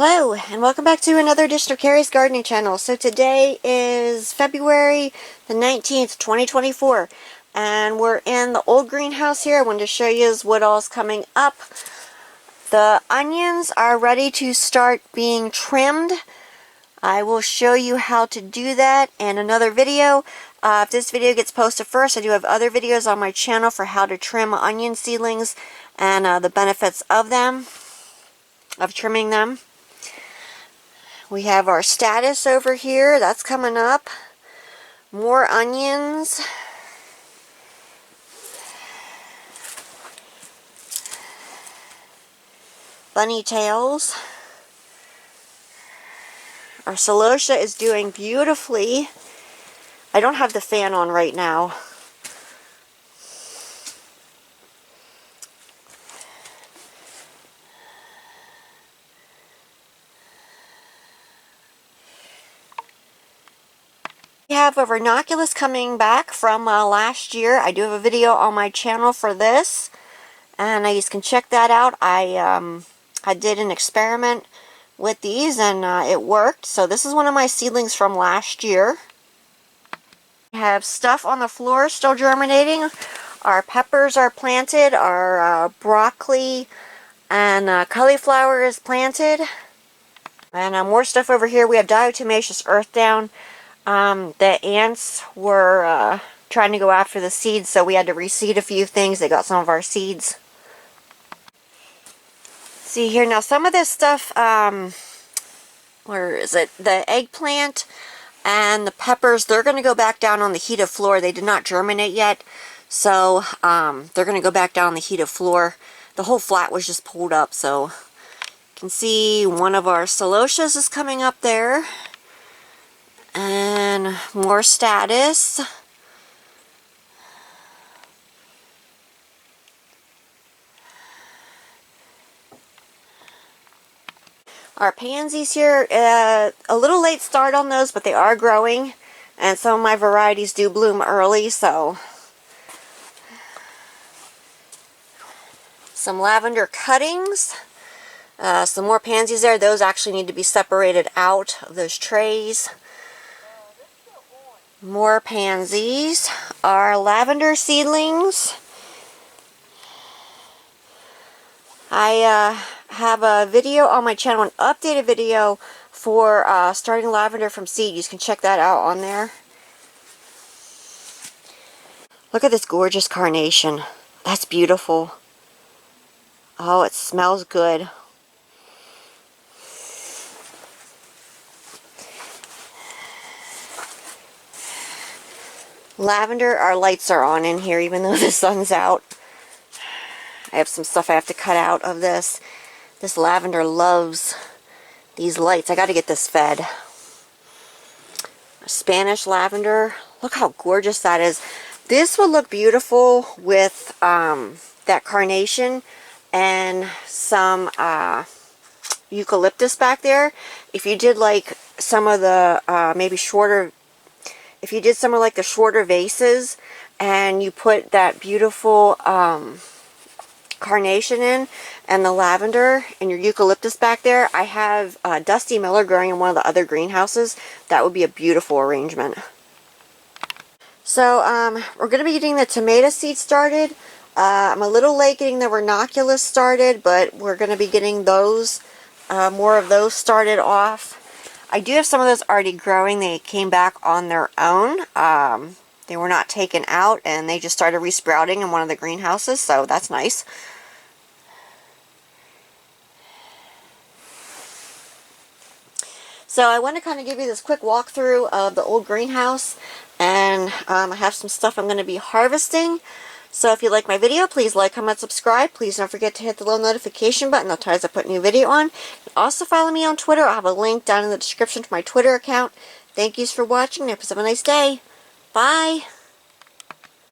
Hello, and welcome back to another edition of Carrie's Gardening Channel. So today is February the 19th, 2024, and we're in the old greenhouse here. I wanted to show you what all's coming up. The onions are ready to start being trimmed. I will show you how to do that in another video. If this video gets posted first, I do have other videos on my channel for how to trim onion seedlings and the benefits of them, of trimming them. We have our status over here. That's coming up. More onions. Bunny tails. Our celosia is doing beautifully. I don't have the fan on right now. We have a ranunculus coming back from last year. I do have a video on my channel for this, and you can check that out. I did an experiment with these, and it worked. So this is one of my seedlings from last year. We have stuff on the floor still germinating. Our peppers are planted. Our broccoli and cauliflower is planted. And more stuff over here. We have diatomaceous earth down. The ants were trying to go after the seeds, so we had to reseed a few things. They got some of our seeds. See here, now some of this stuff, where is it? The eggplant and the peppers, they're going to go back down on the heated floor. They did not germinate yet, so they're going to go back down on the heated floor. The whole flat was just pulled up, so you can see one of our celosias is coming up there. And more status. Our pansies here, a little late start on those, but they are growing. And some of my varieties do bloom early, so. Some lavender cuttings. Some more pansies there. Those actually need to be separated out of those trays. More pansies. Our lavender seedlings. I have a video on my channel, an updated video for starting lavender from seed. You can check that out on there. Look at this gorgeous carnation. That's beautiful. Oh, it smells good. Lavender, our lights are on in here even though the sun's out. I have some stuff I have to cut out of this. This lavender loves these lights. I got to get this fed. Spanish lavender. Look how gorgeous that is. This would look beautiful with that carnation and some eucalyptus back there. If you did like some of the maybe shorter, if you did some of like the shorter vases and you put that beautiful carnation in and the lavender and your eucalyptus back there. I have Dusty Miller growing in one of the other greenhouses. That would be a beautiful arrangement. So we're going to be getting the tomato seeds started. I'm a little late getting the ranunculus started, but we're going to be getting those, more of those started off. I do have some of those already growing. They came back on their own. They were not taken out, and they just started resprouting in one of the greenhouses, so that's nice. So I want to kind of give you this quick walkthrough of the old greenhouse, and I have some stuff I'm going to be harvesting. So if you like my video, please like, comment, subscribe. Please don't forget to hit the little notification button. That'll tell you as I put a new video on. Also follow me on Twitter. I'll have a link down in the description to my Twitter account. Thank yous for watching. Have a nice day. Bye.